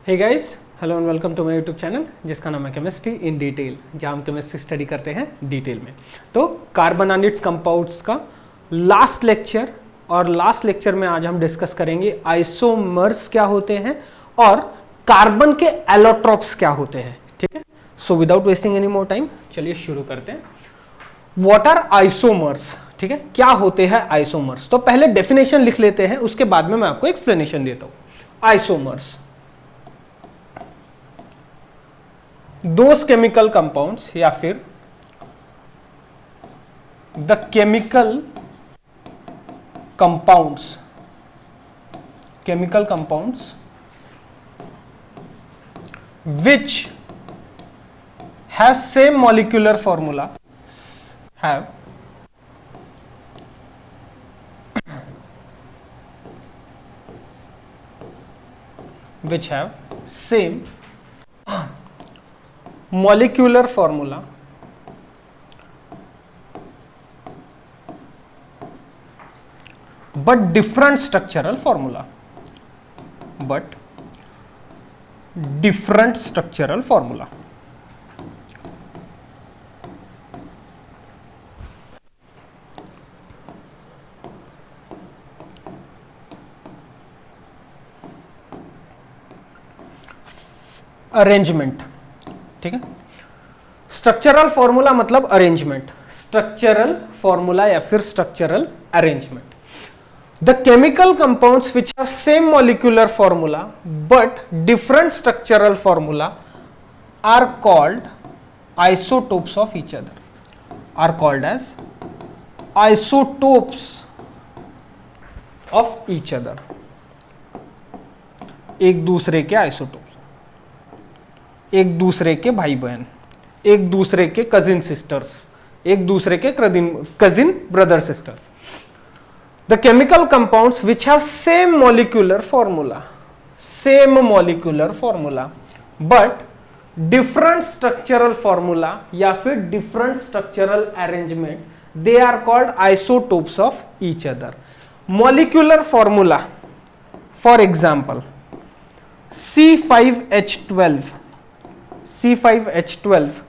Hey guys, hello and welcome to my YouTube channel जिसका नाम है केमिस्ट्री इन डिटेल, जहाँ हम केमिस्ट्री स्टडी करते हैं डिटेल में। तो कार्बन एंड इट्स कंपाउंड्स का लास्ट लेक्चर, और लास्ट लेक्चर में आज हम डिस्कस करेंगे आइसोमर्स क्या होते हैं और कार्बन के एलोट्रोप्स क्या होते हैं। ठीक है, so without wasting any more time चलिए शुरू करते हैं। What are isomers? ठीक है, क्या होते हैं आइसोमर्स? तो पहले डेफिनेशन लिख लेते हैं, उसके बाद में मैं आपको एक्सप्लेनेशन देता हूं। आइसोमर्स, दोज केमिकल कंपाउंड्स या फिर the chemical compounds which have same molecular formula which have same molecular formula but different structural formula. Arrangement, ठीक है। स्ट्रक्चरल फॉर्मूला मतलब अरेंजमेंट, स्ट्रक्चरल फॉर्मूला या फिर structural arrangement. The chemical compounds which have same molecular formula but different structural formula are called isotopes of each other, are called as isotopes of each other। एक दूसरे के isotopes, एक दूसरे के भाई बहन, एक दूसरे के कजिन सिस्टर्स, एक दूसरे के cousin brother sisters. The chemical compounds which have same molecular formula but different structural formula या फिर different structural arrangement, they are called isotopes of each other। molecular formula, for example C5H12,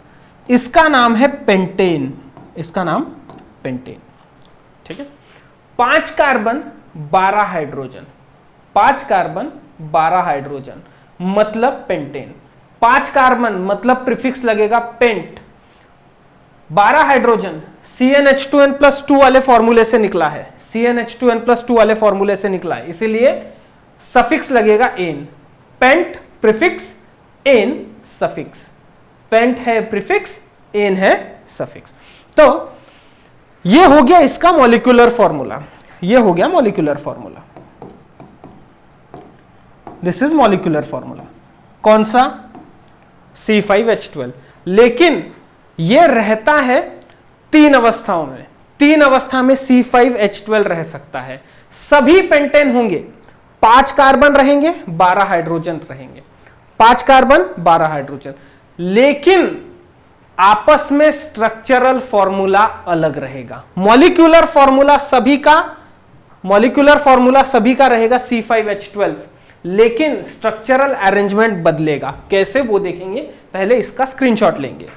इसका नाम है pentane, इसका नाम pentane. ठीक है, 5 carbon 12 hydrogen, 5 carbon 12 hydrogen मतलब पेंटेन। 5 कार्बन मतलब प्रीफिक्स लगेगा पेंट, 12 हाइड्रोजन CnH2n+2 वाले फॉर्मूले से निकला है, CnH2n+2 वाले फॉर्मूले से निकला है, इसीलिए सफिक्स लगेगा ane. Pent prefix, ane suffix. Pent है प्रीफिक्स, एन है सफिक्स। तो ये हो गया इसका मॉलिक्यूलर फॉर्मूला, ये हो गया molecular formula. This is molecular formula, कौन सा? C5H12। लेकिन ये रहता है 3 अवस्थाओं में, 3 अवस्था में C5H12 रह सकता है। सभी पेंटेन होंगे, 5 कार्बन रहेंगे, 12 हाइड्रोजन रहेंगे, 5 कार्बन 12 हाइड्रोजन, लेकिन आपस में स्ट्रक्चरल फॉर्मूला अलग रहेगा। मॉलिक्यूलर फॉर्मूला सभी का रहेगा C5H12, लेकिन स्ट्रक्चरल अरेंजमेंट बदलेगा। कैसे वो देखेंगे, पहले इसका स्क्रीनशॉट लेंगे।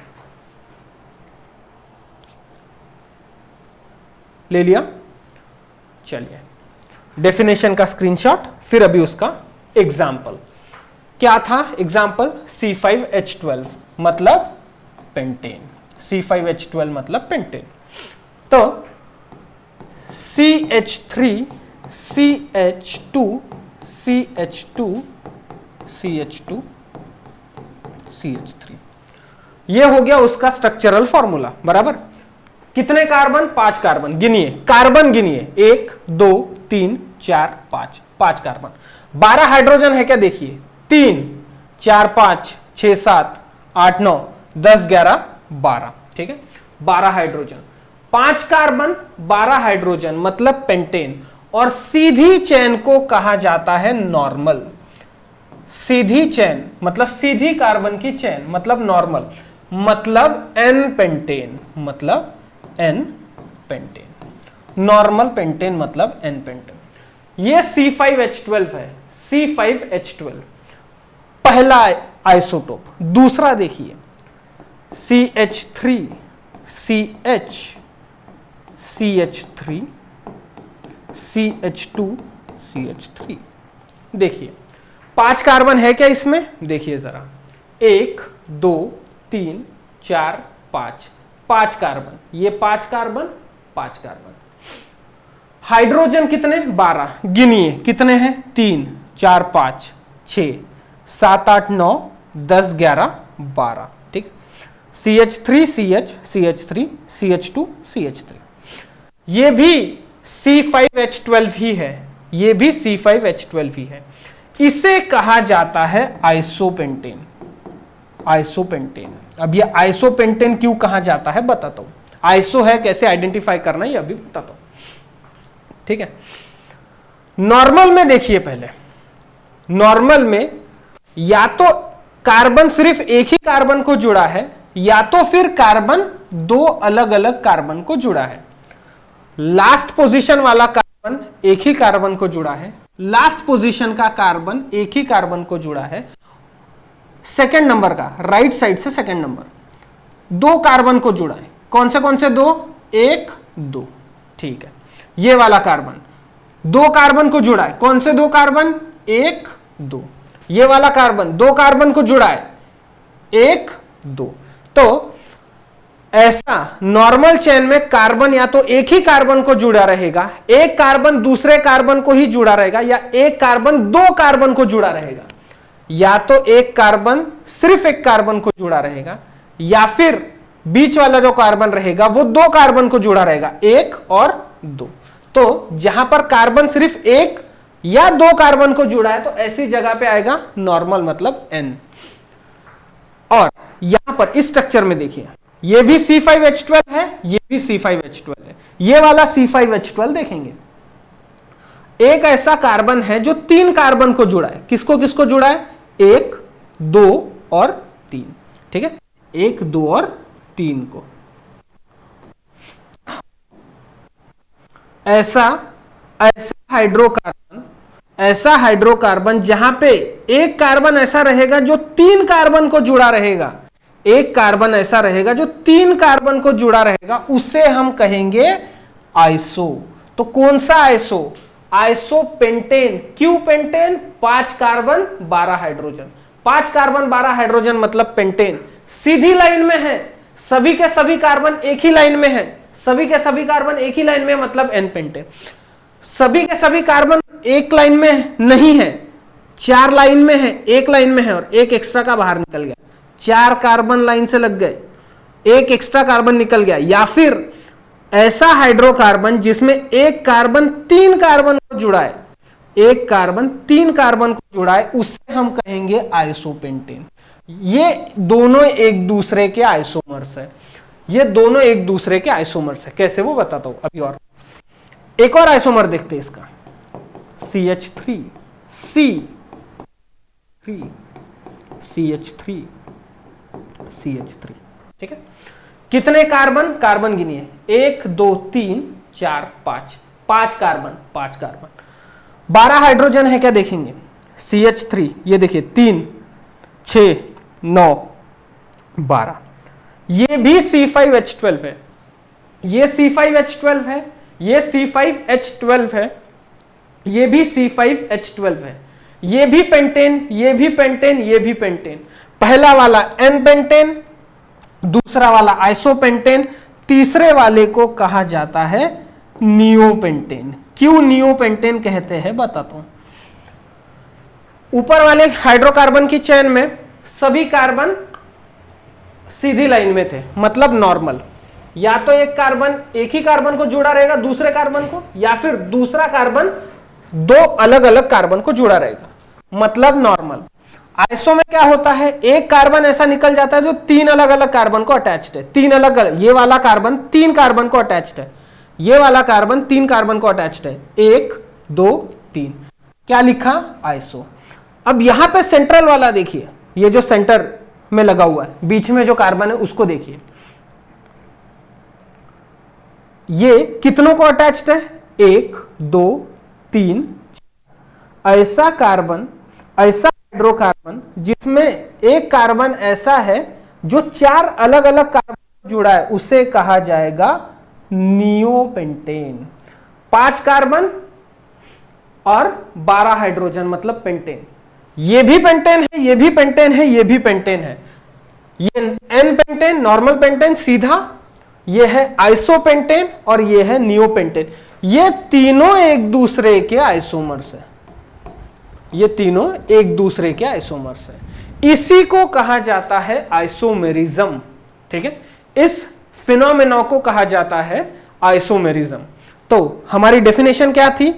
ले लिया, चलिए डेफिनेशन का स्क्रीनशॉट, फिर अभी उसका एग्जाम्पल। क्या था एग्जाम्पल? C5H12 मतलब पेंटेन, C5H12 मतलब पेंटेन। तो CH3 CH2 CH2 CH2 CH3, ये हो गया उसका स्ट्रक्चरल फॉर्मूला। बराबर, कितने कार्बन? 5 कार्बन। गिनिए, कार्बन गिनिए, 1 2 3 4 5, 5 कार्बन। 12 हाइड्रोजन है क्या? देखिए, 3 4 5 6 7 8 9 10 11 12। ठीक है, 12 हाइड्रोजन, 5 कार्बन 12 हाइड्रोजन मतलब पेंटेन। और सीधी चेन को कहा जाता है नॉर्मल। सीधी चेन मतलब सीधी कार्बन की चेन मतलब नॉर्मल, मतलब एन पेंटेन, मतलब एन पेंटेन। नॉर्मल पेंटेन मतलब एन पेंटेन। ये C5H12 है, C5H12। पहला आइसोटोप। दूसरा देखिए CH3 CH CH3 CH2 CH3। देखिए 5 कार्बन है क्या इसमें? देखिए जरा, 1 2 3 4 5, 5 कार्बन, ये 5 कार्बन 5 कार्बन। हाइड्रोजन कितने? 12। गिनिए कितने हैं? 3 4 5 6 7 8 9 10 11 12। ठीक, CH3 CH CH3 CH2 CH3। ये भी C5H12 ही है, ये भी C5H12 ही है। इसे कहा जाता है आइसोपेंटेन। आइसोपेंटेन। अब ये आइसोपेंटेन क्यों कहा जाता है बताता हूं। आइसो है, कैसे आइडेंटिफाई करना है ये अभी बताता हूं। ठीक है, नॉर्मल में देखिए, पहले नॉर्मल में या तो कार्बन सिर्फ एक ही कार्बन को जुड़ा है, या तो फिर कार्बन दो अलग अलग कार्बन को जुड़ा है। लास्ट पोजीशन वाला कार्बन एक ही कार्बन को जुड़ा है, लास्ट पोजीशन का कार्बन एक ही कार्बन को जुड़ा है। सेकंड नंबर का, राइट साइड से सेकंड नंबर, दो कार्बन को जुड़ा है। कौन से दो? 1 2। ठीक है, ये वाला कार्बन दो कार्बन को जुड़ा है। कौन से दो कार्बन? 1 2। ये वाला कार्बन दो कार्बन को जुड़ा है, 1 2। तो ऐसा नॉर्मल चेन में कार्बन या तो एक ही कार्बन को जुड़ा रहेगा, एक कार्बन दूसरे कार्बन को ही जुड़ा रहेगा, या एक कार्बन दो कार्बन को जुड़ा रहेगा। या तो एक कार्बन सिर्फ एक कार्बन को जुड़ा रहेगा, या फिर बीच वाला जो कार्बन रहेगा वो दो कार्बन को जुड़ा रहेगा, 1 और 2। तो जहां पर कार्बन सिर्फ एक या दो कार्बन को जुड़ा है तो ऐसी जगह पे आएगा नॉर्मल, मतलब N। और यहां पर इस स्ट्रक्चर में देखिए, ये भी C5H12 है, ये भी C5H12 है। ये वाला C5H12 देखेंगे, एक ऐसा कार्बन है जो 3 कार्बन को जुड़ा है। किसको किसको जुड़ा है? 1 2 और 3। ठीक है, 1 2 और 3 को। ऐसा हाइड्रोकार्बन जहां पे एक कार्बन ऐसा रहेगा जो 3 कार्बन को जुड़ा रहेगा, एक कार्बन ऐसा रहेगा जो 3 कार्बन को जुड़ा रहेगा, उसे हम कहेंगे आइसो। तो कौन सा आइसो? आइसोपेंटेन। क्यों pentane? 5 carbon 12 hydrogen. 5 carbon 12 hydrogen मतलब पेंटेन। सीधी लाइन में है, सभी के सभी कार्बन एक ही लाइन में है, सभी के सभी कार्बन एक ही लाइन में मतलब एन पेंटेन। सभी के सभी कार्बन एक लाइन में नहीं है, 4 लाइन में है, एक लाइन में है और एक एक्स्ट्रा का बाहर निकल गया। 4 कार्बन लाइन से लग गए, एक एक्स्ट्रा कार्बन निकल गया। या फिर ऐसा हाइड्रोकार्बन जिसमें एक कार्बन 3 कार्बन को जुड़ा है, एक कार्बन 3 कार्बन को जुड़ा है, उसे हम कहेंगे आइसोपेंटेन। ये दोनों एक दूसरे के आइसोमर्स है, ये दोनों एक दूसरे के आइसोमर्स है। कैसे वो बताता हूं अभी। और एक और आइसोमर देखते हैं इसका, CH3 C3 CH3 CH3। ठीक है, कितने कार्बन? कार्बन गिनिए, 1 2 3 4 5, 5 कार्बन 5 कार्बन। 12 हाइड्रोजन है क्या देखेंगे? CH3 ये देखिए 3 6 9 12। ये भी C5H12 है, ये C5H12 है, ये C5H12 है, ये भी C5H12 है। ये भी पेंटेन, ये भी पेंटेन, ये भी पेंटेन। पहला वाला N पेंटेन, दूसरा वाला आइसोपेंटेन, तीसरे वाले को कहा जाता है नियोपेंटेन। क्यों नियोपेंटेन कहते हैं बताता हूं। ऊपर वाले हाइड्रोकार्बन की चेन में सभी कार्बन सीधी लाइन में थे, मतलब नॉर्मल। या तो एक कार्बन एक ही कार्बन को जुड़ा रहेगा दूसरे कार्बन को, या फिर दूसरा कार्बन दो अलग अलग कार्बन को जुड़ा रहेगा, मतलब नॉर्मल। आइसो में क्या होता है? एक कार्बन ऐसा निकल जाता है जो 3 अलग अलग कार्बन को अटैच्ड है, 3 अलग अलग। ये वाला कार्बन 3 कार्बन को अटैच्ड है, ये वाला कार्बन 3 कार्बन को अटैच्ड है, 1 2 3। क्या लिखा? आइसो। अब यहां पे सेंट्रल वाला देखिए, ये जो सेंटर में लगा हुआ है, बीच में जो कार्बन है उसको देखिए, ये कितनों को अटैच्ड है? 1 2 3 4। ऐसा कार्बन, ऐसा हाइड्रोकार्बन जिसमें एक कार्बन ऐसा है जो 4 अलग अलग कार्बन जुड़ा है, उसे कहा जाएगा नियोपेंटेन। 5 कार्बन और 12 हाइड्रोजन मतलब पेंटेन। ये भी पेंटेन है, ये भी पेंटेन है, ये भी पेंटेन है। ये एन पेंटेन, नॉर्मल पेंटेन सीधा, ये है आइसोपेंटेन और ये है नियोपेंटेन। ये तीनों एक दूसरे के आइसोमर्स है, ये तीनों एक दूसरे के आइसोमर्स है। इसी को कहा जाता है आइसोमेरिज्म। ठीक है, इस फिनोमेना को कहा जाता है आइसोमेरिज्म। तो हमारी डेफिनेशन क्या थी?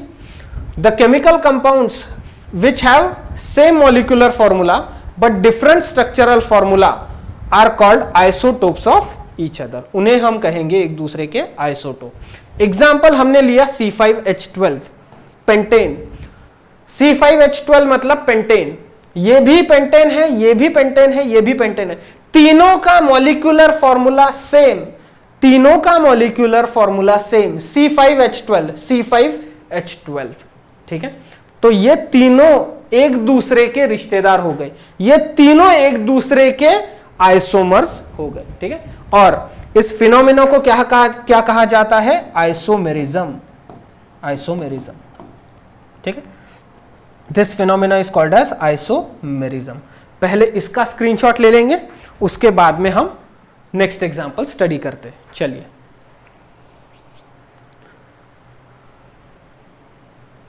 The chemical compounds which have same molecular formula but different structural formula are called isotopes of each other. उन्हें हम कहेंगे एक दूसरे के आइसोटोप। एग्जाम्पल हमने लिया C5H12 पेंटेन। C5H12 मतलब पेंटेन, ये भी पेंटेन है, ये भी पेंटेन है, ये भी पेंटेन है। तीनों का मॉलिक्यूलर फॉर्मूला सेम, तीनों का molecular formula same, C5H12 C5H12। ठीक है, तो ये तीनों एक दूसरे के रिश्तेदार हो गए, ये तीनों एक दूसरे के आइसोमर्स हो गए। ठीक है, और इस फिनोमेना को क्या कहा जाता है? आइसोमेरिज्म। आइसोमेरिज्म। ठीक है, this phenomena is called as isomerism. पहले इसका स्क्रीनशॉट ले लेंगे, उसके बाद में हम नेक्स्ट एग्जांपल स्टडी करते हैं। चलिए,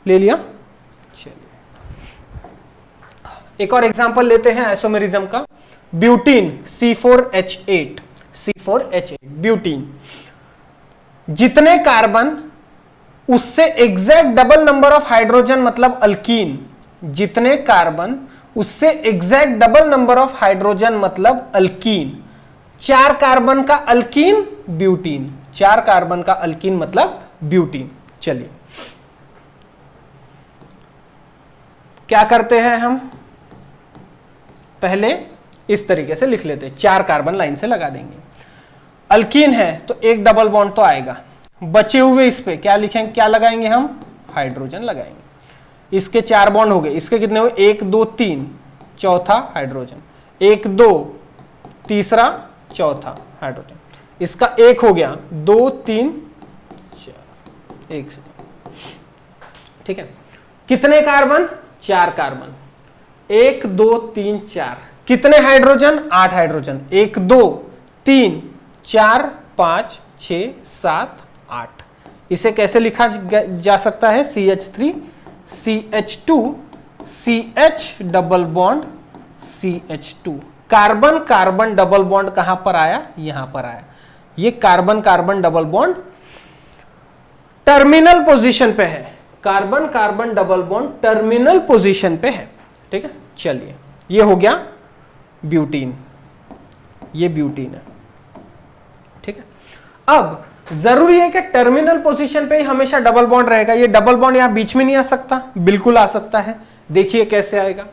ले लिया। चलिए एक और एग्जांपल लेते हैं आइसोमेरिज्म का। Butene C4H8, C4H8 butene. जितने कार्बन उससे exact double number of hydrogen मतलब अल्कीन, जितने कार्बन उससे exact double number of hydrogen मतलब अल्कीन। 4 कार्बन का अल्कीन ब्यूटीन, 4 कार्बन का अल्कीन मतलब ब्यूटीन। चलिए क्या करते हैं हम, पहले इस तरीके से लिख लेते हैं, 4 कार्बन लाइन से लगा देंगे। अल्कीन है तो एक डबल बॉन्ड तो आएगा, बचे हुए इस पे क्या लिखेंगे, क्या लगाएंगे हम? हाइड्रोजन लगाएंगे। इसके 4 बॉन्ड हो गए, इसके कितने हुए? 1 2 3, चौथा हाइड्रोजन, 1 2, तीसरा, चौथा हाइड्रोजन। इसका 1 हो गया, 2 3 4, 1 से। ठीक है, कितने कार्बन? 4 कार्बन, 1 2 3 4। कितने हाइड्रोजन? 8 हाइड्रोजन, 1 2 3 4 5 6 7 8। इसे कैसे लिखा जा सकता है? CH3 CH2 CH double bond CH2। Carbon carbon double bond कहां पर आया? यहां पर आया। ये carbon carbon double bond terminal position पे है, carbon carbon double bond terminal position पे है। ठीक है, चलिए ये हो गया ब्यूटीन, ये ब्यूटीन है। ठीक है, अब जरूरी है कि टर्मिनल पोजीशन पे ही हमेशा डबल बॉन्ड रहेगा। ये डबल बॉन्ड यहां बीच में नहीं आ सकता? बिल्कुल आ सकता है। देखिए कैसे आएगा।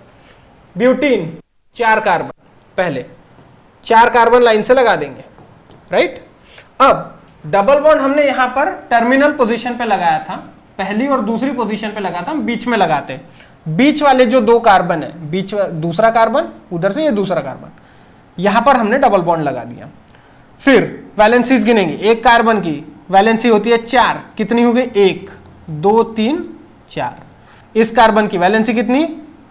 ब्यूटीन 4 कार्बन, पहले 4 कार्बन लाइन से लगा देंगे, राइट। अब डबल बॉन्ड हमने यहां पर टर्मिनल पोजीशन पे लगाया था, पहली और दूसरी पोजीशन पे लगाया था, हम बीच में लगाते हैं। बीच वाले जो 2 कार्बन है, बीच दूसरा कार्बन, उधर से ये दूसरा कार्बन, यहां पर हमने डबल बॉन्ड लगा दिया। फिर वैलेंसीज गिनेंगे। एक कार्बन की वैलेंसी होती है 4, कितनी हो गई? 1 2 3 4। इस कार्बन की वैलेंसी कितनी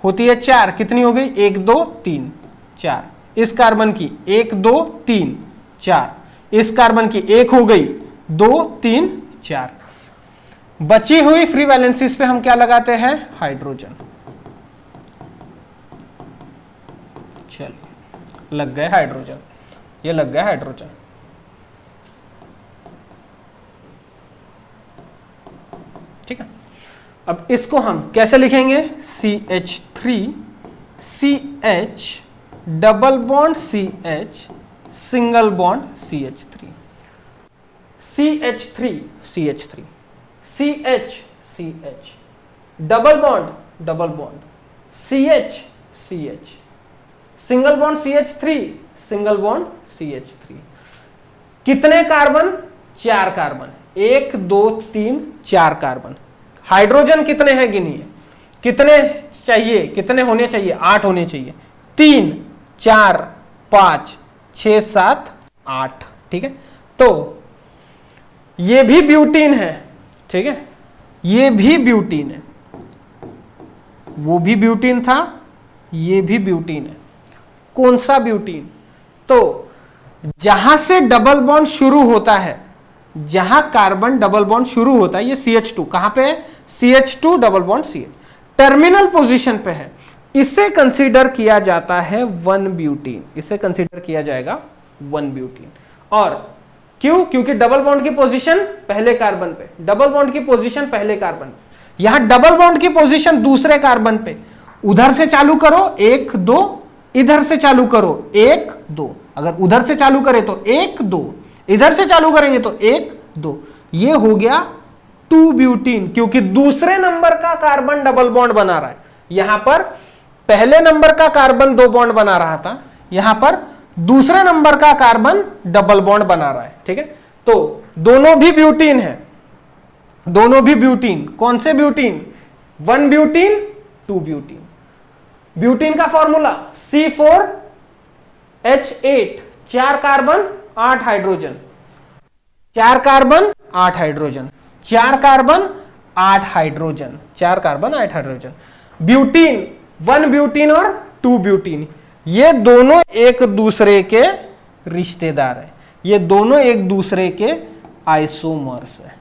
होती है? 4, कितनी हो गई? 1 2 3 4। इस कार्बन की 1 2 3 4। इस कार्बन की 1 हो गई, 2 3 4। बची हुई फ्री वैलेंसीज पे हम क्या लगाते हैं? हाइड्रोजन। चलिए लग गए हाइड्रोजन, ये लग गया हाइड्रोजन। ठीक है, अब इसको हम कैसे लिखेंगे? CH3 CH double bond CH single bond CH3 CH3 CH3 CH CH double bond CH CH single bond CH3 single bond CH3। कितने कार्बन? 4 carbon, 1 2 3 4 carbon. हाइड्रोजन कितने हैं गिनिए, कितने चाहिए, कितने होने चाहिए? 8 होने चाहिए। 3 4 5 6 7 8, ठीक है। तो ये भी ब्यूटीन है, ठीक है, ये भी ब्यूटीन है, वो भी ब्यूटीन था, ये भी ब्यूटीन है। कौन सा ब्यूटीन? तो जहां से डबल बॉन्ड शुरू होता है, जहां कार्बन डबल बॉन्ड शुरू होता है, ये CH2 कहां पे है? CH2 double bond CH, terminal position पे है, इसे कंसीडर किया जाता है 1 ब्यूटीन, इसे कंसीडर किया जाएगा 1 ब्यूटीन। और क्यों? क्योंकि डबल बॉन्ड की पोजीशन पहले कार्बन पे, डबल बॉन्ड की पोजीशन पहले कार्बन पे, यहां डबल बॉन्ड की पोजीशन दूसरे कार्बन पे। उधर से चालू करो 1 2, इधर से चालू करो 1 2, अगर उधर से चालू करें तो 1 2, इधर से चालू करेंगे तो 1 2, ये हो गया 2 ब्यूटीन, क्योंकि दूसरे नंबर का कार्बन डबल बॉन्ड बना रहा है। यहां पर पहले नंबर का कार्बन 2 बॉन्ड बना रहा था, यहां पर दूसरे नंबर का कार्बन डबल बॉन्ड बना रहा है, ठीक है। तो दोनों भी ब्यूटीन है, दोनों भी ब्यूटीन। कौन से ब्यूटीन? 1 butene 2 butene. ब्यूटीन का formula C4H8, 4 carbon 8 hydrogen, 4 carbon 8 hydrogen, 4 carbon 8 hydrogen, 4 carbon 8 hydrogen. Butene 1 butene और 2 ब्यूटीन, ये दोनों एक दूसरे के रिश्तेदार हैं, ये दोनों एक दूसरे के आइसोमर्स हैं।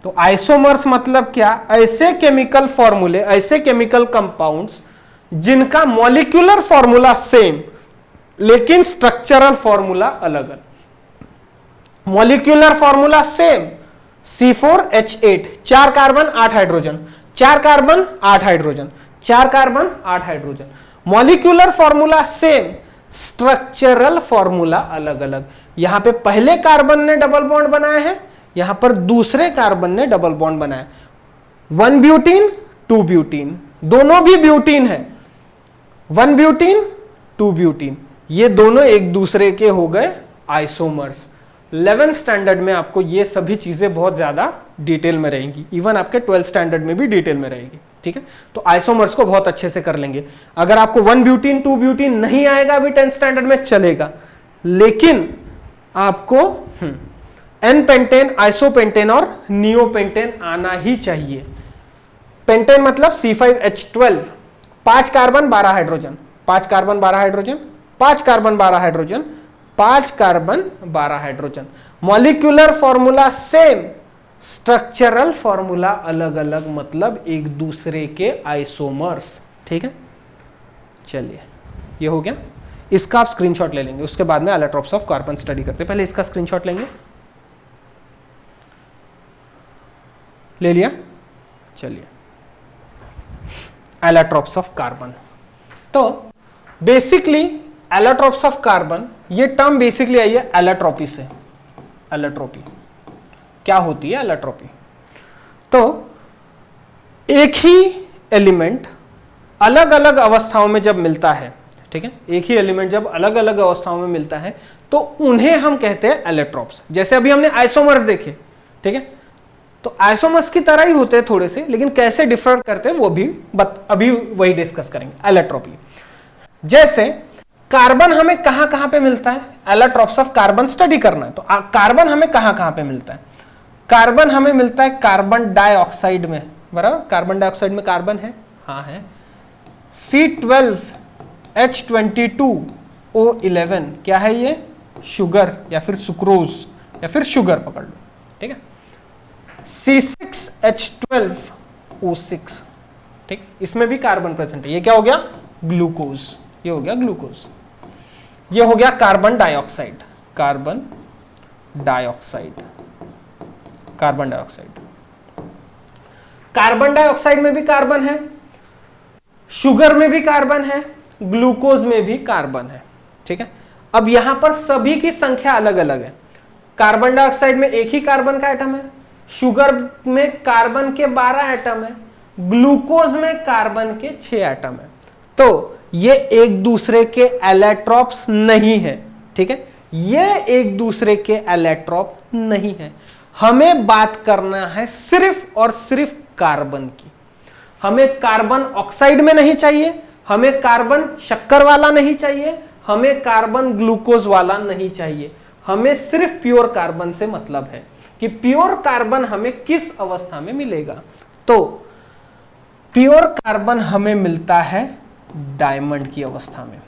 तो आइसोमर्स मतलब क्या? ऐसे केमिकल फॉर्मूले, ऐसे केमिकल कंपाउंड्स जिनका मॉलिक्यूलर फॉर्मूला सेम लेकिन स्ट्रक्चरल फॉर्मूला अलग अलग। Molecular formula same, C4H8, 4 carbon 8 hydrogen, 4 carbon 8 hydrogen, 4 carbon 8 hydrogen. Molecular formula same, structural formula अलग अलग। यहां पे पहले कार्बन ने डबल बॉन्ड बनाया है, यहां पर दूसरे कार्बन ने डबल बॉन्ड बनाया। 1 ब्यूटीन 2 ब्यूटीन, दोनों भी ब्यूटीन है। 1 ब्यूटीन 2 ब्यूटीन, ये दोनों एक दूसरे के हो गए आइसोमर्स। 11th स्टैंडर्ड में आपको ये सभी चीजें बहुत ज्यादा डिटेल में रहेंगी, इवन आपके 12th स्टैंडर्ड में भी डिटेल में रहेगी, ठीक है। तो आइसोमर्स को बहुत अच्छे से कर लेंगे। अगर आपको 1 ब्यूटीन 2 ब्यूटीन नहीं आएगा अभी 10th स्टैंडर्ड में चलेगा, लेकिन आपको एन पेंटेन, आइसोपेंटेन और नियोपेंटेन आना ही चाहिए। पेंटेन मतलब C5H12, 5 carbon 12 hydrogen, 5 carbon 12 hydrogen, 5 carbon 12 hydrogen, 5 carbon 12 hydrogen. Molecular formula same, structural formula अलग अलग, मतलब एक दूसरे के आइसोमर्स, ठीक है। चलिए ये हो गया, इसका आप स्क्रीनशॉट ले लेंगे, उसके बाद में एलोट्रोप्स ऑफ कार्बन स्टडी करते हैं। पहले इसका स्क्रीनशॉट लेंगे, ले लिया। चलिए एलोट्रोप्स ऑफ कार्बन, तो बेसिकली एलोट्रोप्स ऑफ कार्बन, ये टर्म बेसिकली आई है एलोट्रोपी से। एलोट्रोपी क्या होती है? एलोट्रोपी, तो एक ही एलिमेंट अलग अलग अवस्थाओं में जब मिलता है, ठीक है, एक ही एलिमेंट जब अलग अलग अवस्थाओं में मिलता है तो उन्हें हम कहते हैं एलोट्रोप्स। जैसे अभी हमने आइसोमर्स देखे, ठीक है, तो आइसोमर्स की तरह ही होते हैं थोड़े से, लेकिन कैसे डिफर करते हैं वो भी अभी वही डिस्कस करेंगे। एलोट्रोपी, जैसे कार्बन हमें कहां कहां पे मिलता है? एलोट्रोप्स ऑफ कार्बन स्टडी करना है तो कार्बन हमें कहां कहां पे मिलता है? कार्बन हमें मिलता है कार्बन डाइऑक्साइड में, बराबर। कार्बन डाइऑक्साइड में कार्बन है, हाँ है। C12H22O11 क्या है? ये शुगर या फिर सुक्रोज या फिर शुगर पकड़ लो, ठीक है। C6H12O6, ठीक, इसमें भी कार्बन प्रेजेंट है। ये क्या हो गया? ग्लूकोज, ये हो गया ग्लूकोज। ये हो गया carbon dioxide, carbon dioxide, carbon dioxide. Carbon dioxide में भी कार्बन है, शुगर में भी कार्बन है, ग्लूकोज में भी कार्बन है, ठीक है। अब यहां पर सभी की संख्या अलग अलग है। कार्बन डाइऑक्साइड में एक ही कार्बन का एटम है, शुगर में कार्बन के 12 एटम है, ग्लूकोज में कार्बन के 6 एटम है। तो ये एक दूसरे के एलोट्रोप्स नहीं है, ठीक है, ये एक दूसरे के एलोट्रोप नहीं है। हमें बात करना है सिर्फ और सिर्फ कार्बन की। हमें कार्बन ऑक्साइड में नहीं चाहिए, हमें कार्बन शक्कर वाला नहीं चाहिए, हमें कार्बन ग्लूकोज वाला नहीं चाहिए, हमें सिर्फ प्योर कार्बन से मतलब है कि प्योर कार्बन हमें किस अवस्था में मिलेगा। तो प्योर कार्बन हमें मिलता है डायमंड की अवस्था में।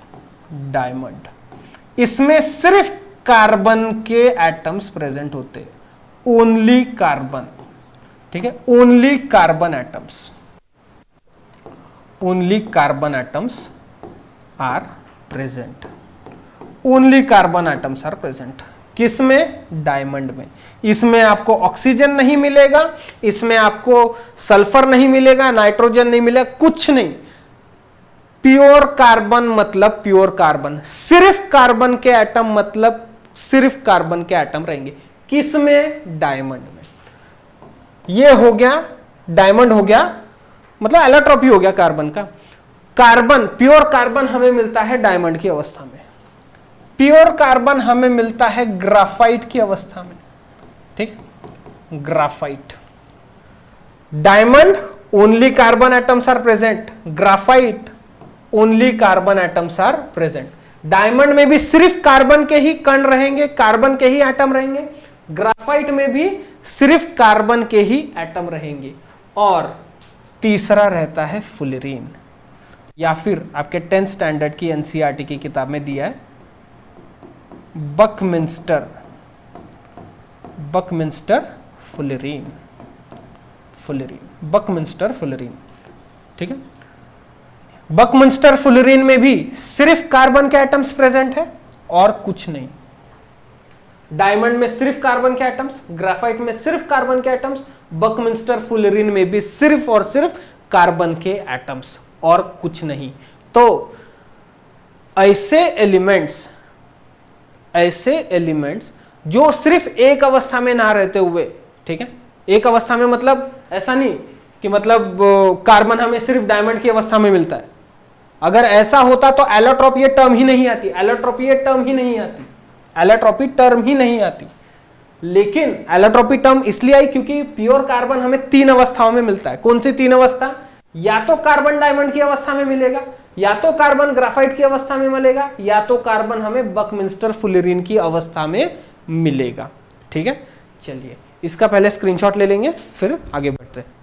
डायमंड, इसमें सिर्फ कार्बन के एटम्स प्रेजेंट होते हैं, ओनली कार्बन, ठीक है, only carbon atoms, only carbon atoms are present, only carbon atoms are present. किसमें? डायमंड में। इसमें आपको ऑक्सीजन नहीं मिलेगा, इसमें आपको सल्फर नहीं मिलेगा, नाइट्रोजन नहीं मिलेगा, कुछ नहीं। प्योर कार्बन मतलब प्योर कार्बन, सिर्फ कार्बन के एटम मतलब सिर्फ कार्बन के एटम रहेंगे। किसमें? डायमंड में। ये हो गया डायमंड, हो गया मतलब एलोट्रोपी हो गया कार्बन का। कार्बन, प्योर कार्बन हमें मिलता है डायमंड की अवस्था में, प्योर कार्बन हमें मिलता है ग्राफाइट की अवस्था में, ठीक, graphite. Diamond only carbon atoms are present, graphite only carbon atoms are present. Diamond में भी सिर्फ कार्बन के ही कण रहेंगे, कार्बन के ही एटम रहेंगे, ग्राफाइट में भी सिर्फ कार्बन के ही एटम रहेंगे। और तीसरा रहता है फुलरीन, या फिर आपके 10th स्टैंडर्ड की एनसीईआरटी की किताब में दिया है Buckminster, Buckminster fullerene, fullerene, Buckminster fullerene, ठीक है। बकमिंस्टर फुलरीन में भी सिर्फ कार्बन के एटम्स प्रेजेंट है और कुछ नहीं। डायमंड में सिर्फ कार्बन के एटम्स, ग्राफाइट में सिर्फ कार्बन के एटम्स, बकमिंस्टर फुलरीन में भी सिर्फ और सिर्फ कार्बन के एटम्स और कुछ नहीं। तो ऐसे एलिमेंट्स जो सिर्फ एक अवस्था में ना रहते हुए, ठीक है, एक अवस्था में मतलब ऐसा नहीं कि मतलब कार्बन हमें सिर्फ डायमंड की अवस्था में मिलता है। अगर ऐसा होता तो एलोट्रोपी ये टर्म ही नहीं आती, एलोट्रोपी ये टर्म ही नहीं आती, एलोट्रोपी टर्म ही नहीं आती। लेकिन एलोट्रोपी टर्म इसलिए आई क्योंकि प्योर कार्बन हमें 3 अवस्थाओं में मिलता है। कौन सी 3 अवस्था? या तो कार्बन डायमंड की अवस्था में मिलेगा, या तो कार्बन ग्राफाइट की अवस्था में मिलेगा, या तो कार्बन हमें बकमिंस्टर फुलरीन की अवस्था में मिलेगा, ठीक है। चलिए इसका पहले स्क्रीनशॉट ले लेंगे, फिर आगे बढ़ते हैं।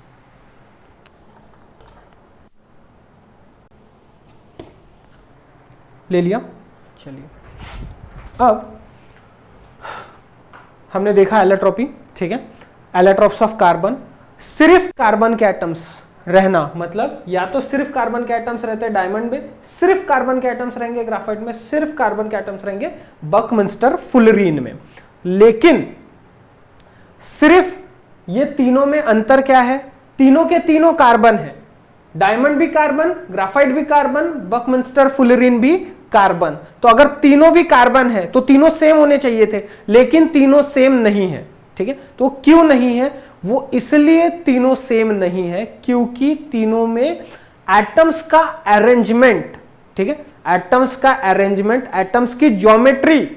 ले लिया? चलिए अब हमने देखा एलोट्रोपी, ठीक है, एलोट्रोप्स ऑफ कार्बन। सिर्फ कार्बन के एटम्स रहना मतलब या तो सिर्फ कार्बन के एटम्स रहते हैं डायमंड में, सिर्फ कार्बन के एटम्स रहेंगे ग्राफाइट में, सिर्फ कार्बन के एटम्स रहेंगे बकमिंस्टर फुलरीन में। लेकिन सिर्फ ये तीनों में अंतर क्या है? तीनों के तीनों कार्बन है, डायमंड भी कार्बन, ग्राफाइट भी कार्बन, बकमिंस्टर फुलरीन भी कार्बन। तो अगर तीनों भी कार्बन है तो तीनों सेम होने चाहिए थे, लेकिन तीनों सेम नहीं है, ठीक है। तो क्यों नहीं है? वो इसलिए तीनों सेम नहीं है क्योंकि तीनों में एटम्स का अरेंजमेंट, ठीक है, एटम्स का अरेंजमेंट, एटम्स की ज्योमेट्री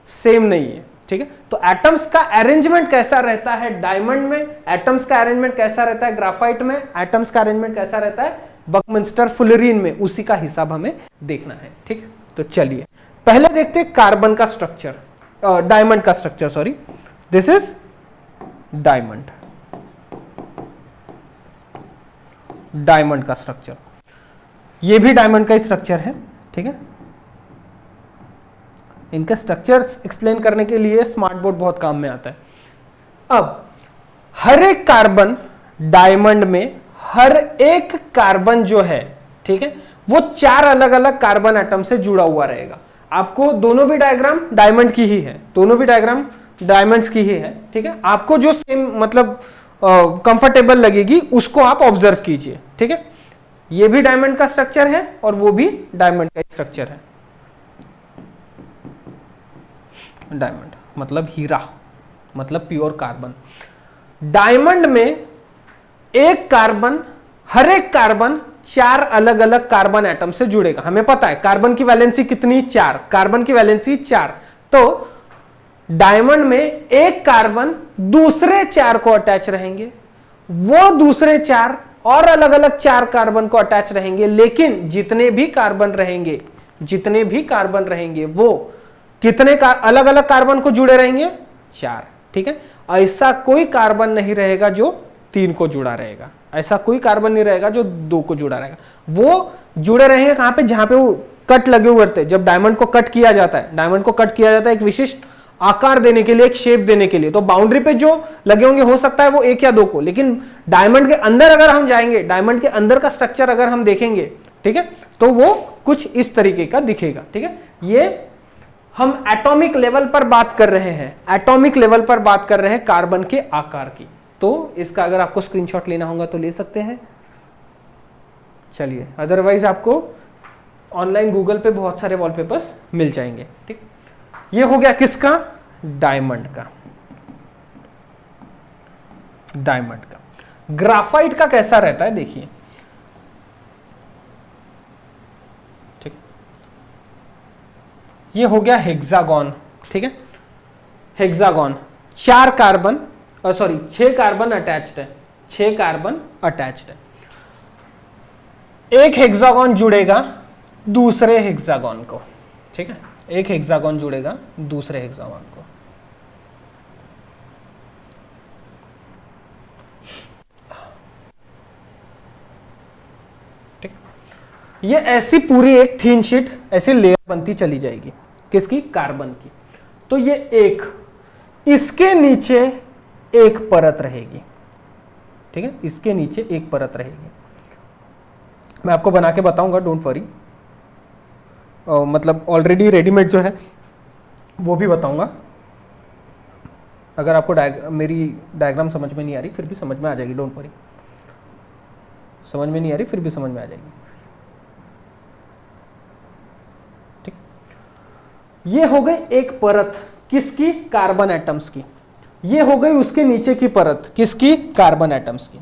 सेम नहीं है, ठीक है। तो एटम्स का अरेंजमेंट कैसा रहता है डायमंड में, एटम्स का अरेंजमेंट कैसा रहता है ग्राफाइट में, एटम्स का अरेंजमेंट कैसा रहता है बकमिंस्टर फुलरीन में, उसी का हिसाब हमें देखना है, ठीक है। तो चलिए पहले देखते हैं कार्बन का स्ट्रक्चर, डायमंड का structure, sorry, this is diamond, diamond का स्ट्रक्चर, ये भी डायमंड का ही स्ट्रक्चर है, ठीक है। इनके स्ट्रक्चर्स एक्सप्लेन करने के लिए स्मार्ट बोर्ड बहुत काम में आता है। अब हर एक कार्बन डायमंड में, हर एक कार्बन जो है, ठीक है, वो 4 अलग अलग कार्बन एटम से जुड़ा हुआ रहेगा। आपको दोनों भी डायग्राम डायमंड की ही है, दोनों भी डायग्राम डायमंड्स की ही है, ठीक है। आपको जो सेम मतलब कंफर्टेबल लगेगी उसको आप ऑब्जर्व कीजिए, ठीक है। ये भी डायमंड का स्ट्रक्चर है और वो भी डायमंड का स्ट्रक्चर है। डायमंड मतलब हीरा, मतलब प्योर कार्बन। डायमंड में एक कार्बन, हर एक कार्बन 4 अलग अलग कार्बन एटम से जुड़ेगा। हमें पता है कार्बन की वैलेंसी कितनी? 4, कार्बन की वैलेंसी 4। तो डायमंड में एक कार्बन दूसरे 4 को अटैच रहेंगे, वो दूसरे 4 और अलग अलग 4 कार्बन को अटैच रहेंगे, लेकिन जितने भी कार्बन रहेंगे वो कितने अलग अलग कार्बन को जुड़े रहेंगे? 4। ठीक है, ऐसा कोई कार्बन नहीं रहेगा जो 3 को जुड़ा रहेगा, ऐसा कोई कार्बन नहीं रहेगा जो 2 को जुड़ा रहेगा। वो जुड़े रहेंगे कहां पे? जहां पे वो कट लगे हुए थे। जब डायमंड को कट किया जाता है, एक विशिष्ट आकार देने के लिए, एक शेप देने के लिए, तो बाउंड्री पे जो लगे होंगे हो सकता है वो 1 या 2 को, लेकिन डायमंड के अंदर अगर हम जाएंगे, डायमंड के अंदर का स्ट्रक्चर अगर हम देखेंगे, ठीक है, तो वो कुछ इस तरीके का दिखेगा। ठीक है, ये हम एटॉमिक लेवल पर बात कर रहे हैं, कार्बन के आकार की। तो इसका अगर आपको स्क्रीनशॉट लेना होगा तो ले सकते हैं, चलिए, अदरवाइज आपको ऑनलाइन गूगल पे बहुत सारे वॉलपेपर्स मिल जाएंगे। ठीक, ये हो गया किसका? डायमंड का। ग्राफाइट का कैसा रहता है देखिए। ठीक, ये हो गया हेक्सागोन। ठीक है, हेक्सागोन 6 कार्बन अटैच्ड है, 6 कार्बन अटैच्ड है। एक हेक्सागोन जुड़ेगा दूसरे हेक्सागोन को। ठीक है, एक हेक्सागोन जुड़ेगा दूसरे हेक्सागोन को। ठीक, ये ऐसी पूरी एक थीन शीट, ऐसी लेयर बनती चली जाएगी, किसकी? कार्बन की। तो ये एक, इसके नीचे एक परत रहेगी। ठीक है, इसके नीचे एक परत रहेगी। मैं आपको बना के बताऊंगा, डोंट वरी। मतलब ऑलरेडी रेडीमेड जो है वो भी बताऊंगा। अगर आपको मेरी डायग्राम समझ में नहीं आ रही फिर भी समझ में आ जाएगी, डोंट वरी। समझ में नहीं आ रही फिर भी समझ में आ जाएगी। ठीक, ये हो गई एक परत, किसकी? कार्बन एटम्स की। ये हो गई उसके नीचे की परत, किसकी? कार्बन एटम्स की।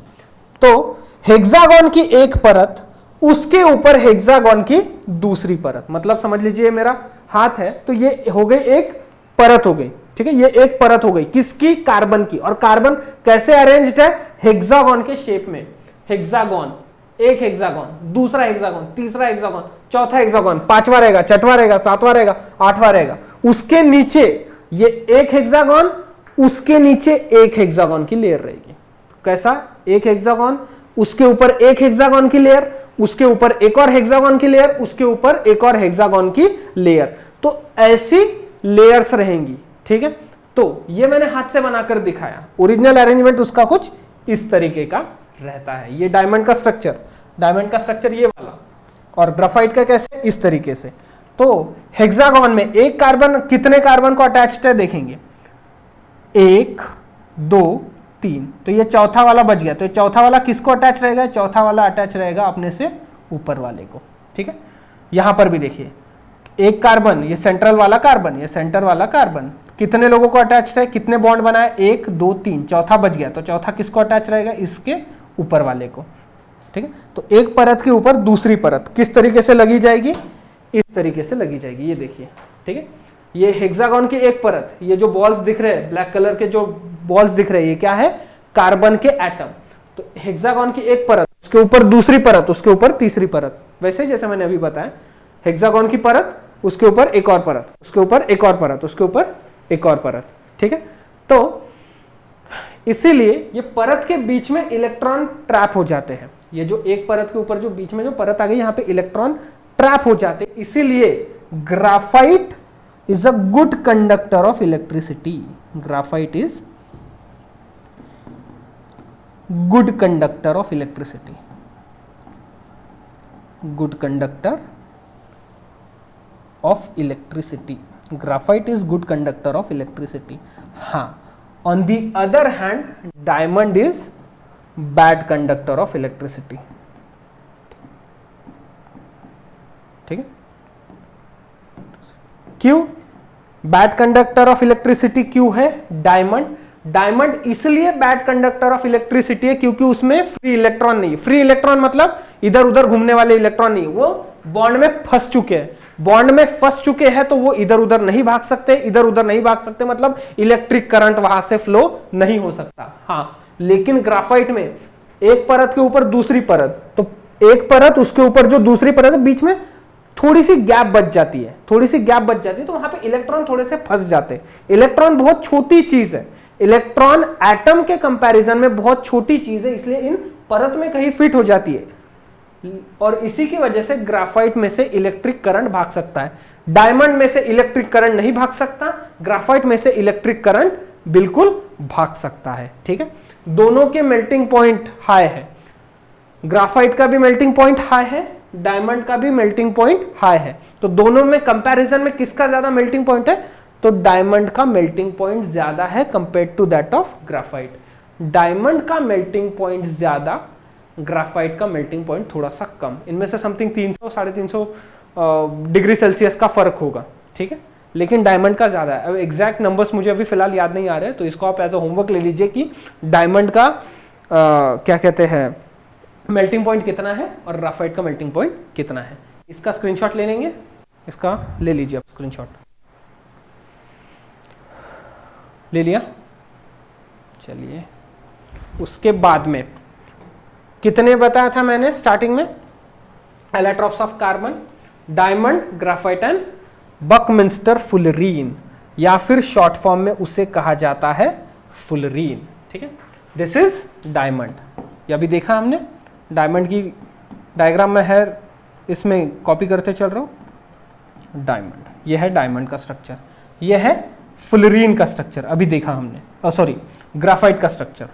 तो हेक्सागोन की एक परत, उसके ऊपर हेक्सागोन की दूसरी परत। मतलब समझ लीजिए मेरा हाथ है, तो ये हो गई एक परत हो गई। ठीक है, ये एक परत हो गई, किसकी? कार्बन की। और कार्बन कैसे अरेंज्ड है? हेक्सागोन के शेप में। हेक्सागोन, एक हेक्सागोन, दूसरा हेक्सागोन, तीसरा हेक्सागोन, चौथा हेक्सागोन, 5वां रहेगा, 6वां रहेगा, 7वां रहेगा, 8वां रहेगा। उसके नीचे ये एक हेक्सागोन, उसके नीचे एक हेक्सागोन की लेयर रहेगी। कैसा? एक हेक्सागोन, उसके ऊपर एक हेक्सागोन की लेयर, उसके ऊपर एक और हेक्सागोन की लेयर, उसके ऊपर एक और हेक्सागोन की लेयर। तो ऐसी लेयर्स रहेंगी। ठीक है, तो ये मैंने हाथ से बनाकर दिखाया। ओरिजिनल अरेंजमेंट उसका कुछ इस तरीके का रहता है। ये डायमंड का स्ट्रक्चर ये वाला, और ग्राफाइट का कैसे? इस तरीके से। तो हेक्सागोन में एक कार्बन, कितने कार्बन को अटैच्ड है देखेंगे? 1 2 3, तो ये चौथा वाला बच गया। तो चौथा वाला किसको अटैच रहेगा? चौथा वाला अटैच रहेगा अपने से ऊपर वाले को। ठीक है, यहां पर भी देखिए, एक कार्बन, ये सेंट्रल वाला कार्बन, ये सेंटर वाला कार्बन, कितने लोगों को अटैच है? कितने बॉन्ड बनाए? 1 2 3, चौथा बच गया। तो चौथा किसको अटैच रहेगा? इसके ऊपर वाले को। ठीक है, तो एक परत के ऊपर दूसरी परत किस तरीके से लगी जाएगी? इस तरीके से लगी जाएगी। ये देखिए, ठीक है, ये हेक्सागोन की एक परत, ये जो बॉल्स दिख रहे हैं, ब्लैक कलर के जो बॉल्स दिख रहे हैं, ये क्या है? कार्बन के एटम। तो हेक्सागोन की एक परत, उसके ऊपर दूसरी परत, उसके ऊपर तीसरी परत। वैसे जैसे मैंने अभी बताया, हेक्सागोन की परत, उसके ऊपर एक और परत, उसके ऊपर एक और परत, उसके ऊपर एक और परत। ठीक है, तो इसीलिए ये परत के बीच में इलेक्ट्रॉन ट्रैप हो जाते हैं। ये जो एक परत के ऊपर जो बीच में जो परत आ गई, यहां पे इलेक्ट्रॉन ट्रैप हो जाते हैं। इसीलिए graphite is a good conductor of electricity. Graphite is good conductor of electricity. Good conductor of electricity. Graphite is good conductor of electricity. हाँ, on the other hand, diamond is bad conductor of electricity. ठीक है, क्यों bad conductor of electricity क्यों है diamond? Diamond इसलिए bad conductor of electricity है क्योंकि उसमें फ्री इलेक्ट्रॉन नहीं है। फ्री इलेक्ट्रॉन मतलब इधर उधर घूमने वाले इलेक्ट्रॉन नहीं, वो बॉन्ड में फंस चुके हैं। बॉन्ड में फंस चुके हैं तो वो इधर उधर नहीं भाग सकते। इधर उधर नहीं भाग सकते मतलब इलेक्ट्रिक करंट वहां से फ्लो नहीं हो सकता। हाँ, लेकिन ग्राफाइट में एक परत के ऊपर दूसरी परत, तो एक परत उसके ऊपर जो दूसरी परत है बीच में थोड़ी सी गैप बच जाती है, थोड़ी सी गैप बच जाती है, तो वहां पे इलेक्ट्रॉन थोड़े से फंस जाते हैं। इलेक्ट्रॉन बहुत छोटी चीज है, इलेक्ट्रॉन एटम के कंपैरिजन में बहुत छोटी चीज है, इसलिए इन परत में कहीं फिट हो जाती है और इसी की वजह से ग्राफाइट में से इलेक्ट्रिक करंट भाग सकता है। डायमंड में से इलेक्ट्रिक करंट नहीं भाग सकता, ग्राफाइट में से इलेक्ट्रिक करंट बिल्कुल भाग सकता है। ठीक है, दोनों के मेल्टिंग पॉइंट हाई है, ग्राफाइट का भी मेल्टिंग पॉइंट हाई है, डायमंड का भी मेल्टिंग पॉइंट हाई है। तो दोनों में कंपैरिजन में किसका ज्यादा मेल्टिंग पॉइंट है? तो डायमंड का मेल्टिंग पॉइंट ज्यादा है compare to that of graphite. Diamond का मेल्टिंग पॉइंट ज्यादा, ग्राफाइट का मेल्टिंग पॉइंट थोड़ा सा कम। इनमें से समथिंग 300-350 डिग्री सेल्सियस का फर्क होगा। ठीक है, लेकिन डायमंड का ज्यादा है। अब एग्जैक्ट नंबर्स मुझे अभी फिलहाल याद नहीं आ रहे, तो इसको आप एज अ होमवर्क ले लीजिए कि डायमंड का क्या कहते हैं मेल्टिंग पॉइंट कितना है और ग्राफाइट का मेल्टिंग पॉइंट कितना है। इसका स्क्रीनशॉट ले लेंगे, इसका ले लीजिए आप स्क्रीनशॉट। ले लिया? चलिए, उसके बाद में कितने बताया था मैंने स्टार्टिंग में? Allotropes of carbon, diamond, graphite and buckminster fullerene, या फिर शॉर्ट फॉर्म में उसे कहा जाता है फुलरीन। ठीक है, दिस इज डायमंड। ये अभी देखा हमने, डायमंड की डायग्राम में है, इसमें कॉपी करते चल रहा हूं। डायमंड, यह है डायमंड का स्ट्रक्चर, यह है फुलरीन का स्ट्रक्चर, अभी देखा हमने, सॉरी ग्राफाइट का स्ट्रक्चर,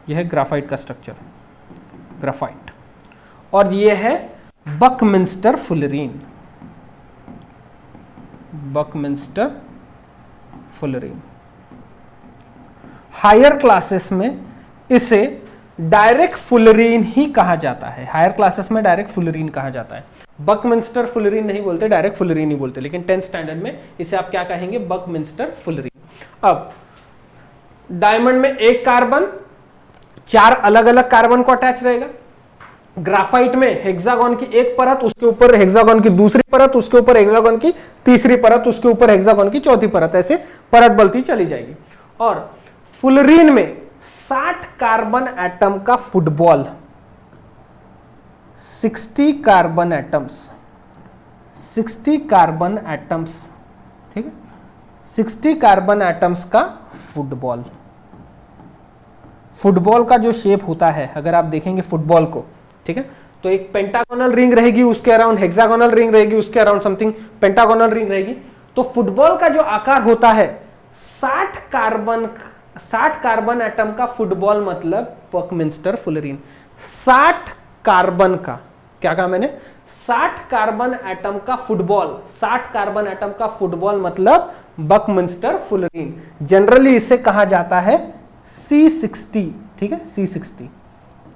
यह है ग्राफाइट का स्ट्रक्चर, ग्राफाइट, और यह है Buckminster fullerene, Buckminster fullerene. Higher classes में इसे डायरेक्ट फुलरीन ही कहा जाता है, हायर क्लासेस में डायरेक्ट फुलरीन कहा जाता है। बकमिंस्टर फुलरीन नहीं बोलते, डायरेक्ट फुलरीन ही बोलते, लेकिन 10th स्टैंडर्ड में इसे आप क्या कहेंगे? Buckminster fullerene. अब डायमंड में एक कार्बन 4 अलग अलग कार्बन को अटैच रहेगा, ग्राफाइट में हेक्सागोन की एक परत, उसके ऊपर हेक्सागोन की दूसरी परत, उसके ऊपर हेक्सागोन की तीसरी परत, उसके ऊपर हेक्सागोन की चौथी परत, ऐसे परत बढ़ती चली जाएगी। और फुलरीन में 60 कार्बन एटम का football, 60 carbon atoms, 60 carbon atoms, ठीक है, 60 कार्बन एटम्स का फुटबॉल। फुटबॉल का जो शेप होता है, अगर आप देखेंगे फुटबॉल को, ठीक है, तो एक पेंटागोनल रिंग रहेगी, उसके अराउंड हेक्सागोनल रिंग रहेगी, उसके अराउंड समथिंग पेंटागोनल रिंग रहेगी। तो फुटबॉल का जो आकार होता है 60 कार्बन एटम का फुटबॉल, मतलब बकमिंस्टर फुलरीन। 60 कार्बन का, क्या कहा मैंने? 60 कार्बन एटम का फुटबॉल, 60 कार्बन एटम का फुटबॉल मतलब बकमिंस्टर फुलरीन। जनरली इसे कहा जाता है C60, ठीक है, C60।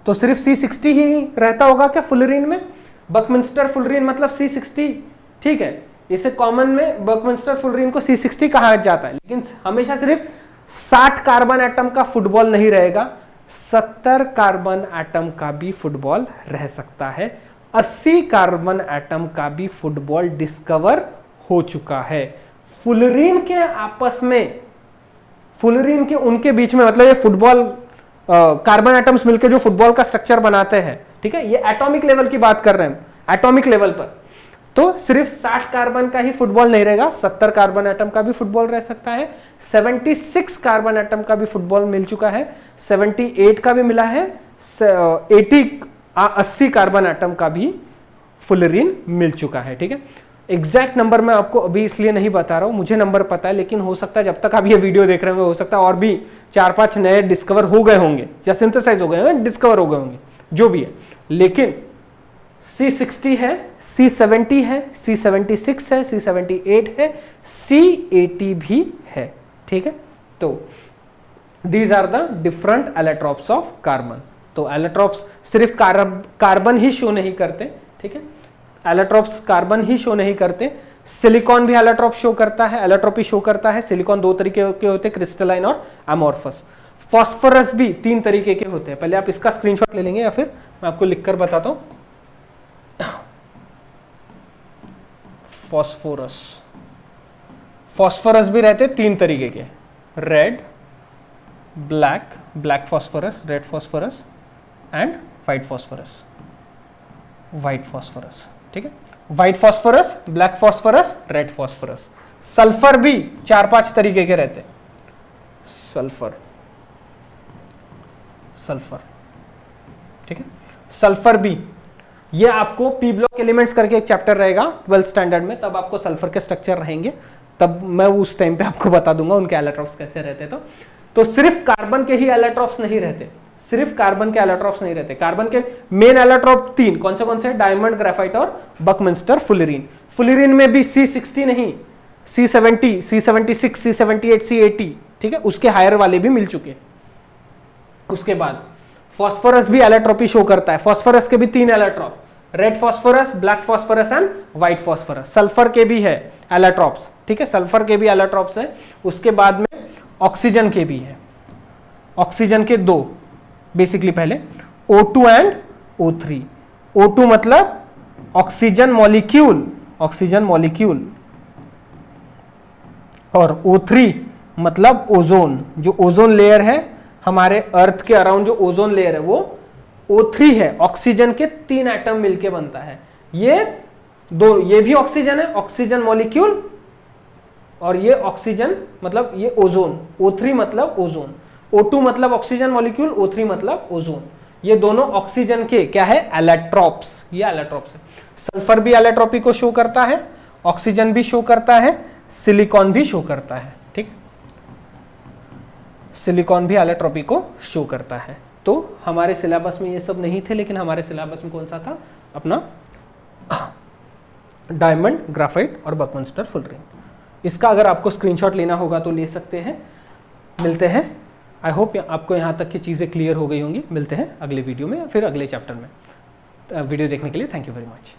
तो सिर्फ C60 ही रहता होगा क्या फुलरीन में? बकमिंस्टर फुलरीन मतलब C60, ठीक है, इसे कॉमन में बकमिंस्टर फुलरीन को C60 कहा जाता है, लेकिन हमेशा सिर्फ 60 कार्बन एटम का फुटबॉल नहीं रहेगा, 70 कार्बन एटम का भी फुटबॉल रह सकता है, 80 कार्बन एटम का भी फुटबॉल डिस्कवर हो चुका है। फुलरीन के आपस में, फुलरीन के उनके बीच में, मतलब ये फुटबॉल कार्बन एटम्स मिलकर जो फुटबॉल का स्ट्रक्चर बनाते हैं, ठीक है, ये एटॉमिक लेवल की बात कर रहे हैं, एटॉमिक लेवल पर, तो सिर्फ 60 कार्बन का ही फुटबॉल नहीं रहेगा, 70 कार्बन एटम का भी फुटबॉल रह सकता है, 76 कार्बन एटम का भी फुटबॉल मिल चुका है, 78 का भी मिला है, 80 कार्बन एटम का भी फुलरीन मिल चुका है। ठीक है, एग्जैक्ट नंबर मैं आपको अभी इसलिए नहीं बता रहा हूं, मुझे नंबर पता है, लेकिन हो सकता है जब तक आप ये वीडियो देख रहे होंगे, हो सकता है और भी 4-5 नए डिस्कवर हो गए होंगे या सिंथेसाइज हो गए होंगे, डिस्कवर हो गए होंगे, जो भी है, लेकिन C60 है, C70 है, C76 है, C78 है, C80 भी है। ठीक है, तो these are the different allotropes of carbon. तो एलेट्रॉप्स सिर्फ कार्बन ही शो नहीं करते, ठीक है, एलेट्रॉप्स कार्बन ही शो नहीं करते, सिलिकॉन भी एलेट्रॉप शो करता है, एलेट्रोपी शो करता है। सिलिकॉन 2 तरीके के होते हैं, क्रिस्टलाइन और अमोर्फस। फॉस्फोरस भी 3 तरीके के होते हैं। पहले आप इसका स्क्रीनशॉट ले लेंगे या फिर मैं आपको लिखकर बताता हूं। फॉस्फोरस भी रहते 3 तरीके के, red, black phosphorus, red phosphorus and white phosphorus, white phosphorus, ठीक है। White phosphorus, black phosphorus, red phosphorus. Sulphur भी 4-5 तरीके के रहते हैं। सल्फर, सल्फर, ठीक है। सल्फर भी, ये आपको पी ब्लॉक एलिमेंट्स करके एक चैप्टर रहेगा 12th स्टैंडर्ड में, तब आपको सल्फर के स्ट्रक्चर रहेंगे, तब मैं उस टाइम पे आपको बता दूंगा उनके एलोट्रॉप्स कैसे रहते। तो सिर्फ कार्बन के ही एलोट्रॉप्स नहीं रहते, सिर्फ कार्बन के एलोट्रॉप्स नहीं रहते। कार्बन के मेन एलोट्रॉप 3 कौन से? डायमंड, ग्रेफाइट और बकमिंस्टर फुलरीन। फुलरीन में भी C60 नहीं, C70, C76, C78, C80, ठीक है, उसके हायर वाले भी मिल चुके। उसके बाद फॉस्फोरस भी एलोट्रॉपी शो करता है। फॉस्फोरस के भी 3 allotrope, red phosphorus, black phosphorus and white phosphorus. Sulphur के भी है एलोट्रॉप्स, ठीक है, सल्फर के भी एलोट्रॉप्स है। उसके बाद में ऑक्सीजन के भी है। ऑक्सीजन के 2 बेसिकली, पहले O2 एंड O3। O2 मतलब ऑक्सीजन मॉलिक्यूल, ऑक्सीजन मॉलिक्यूल, और O3 मतलब ओजोन, जो ओजोन लेयर है हमारे अर्थ के अराउंड, जो ओजोन लेयर है वो O3 है। ऑक्सीजन के 3 एटम मिलके बनता है। ये भी ऑक्सीजन है, ऑक्सीजन मॉलिक्यूल, और ये ऑक्सीजन मतलब ये ओजोन। O3 मतलब ओजोन, O2 मतलब ऑक्सीजन मॉलिक्यूल, O3 मतलब ओजोन। ये दोनों ऑक्सीजन के क्या है? एलोट्रॉप्स। ये एलोट्रॉप्स है। सल्फर भी एलोट्रॉपी को शो करता है, ऑक्सीजन भी शो करता है, सिलिकॉन भी शो करता है, ठीक, सिलिकॉन भी एलोट्रॉपी को शो करता है। तो हमारे सिलेबस में ये सब नहीं थे, लेकिन हमारे सिलेबस में कौन सा था? अपना डायमंड, ग्राफाइट और बकमिंस्टर फुलरीन। इसका अगर आपको स्क्रीनशॉट लेना होगा तो ले सकते हैं। मिलते हैं, आई होप आपको यहाँ तक की चीज़ें क्लियर हो गई होंगी। मिलते हैं अगले वीडियो में या फिर अगले चैप्टर में। वीडियो देखने के लिए थैंक यू वेरी मच।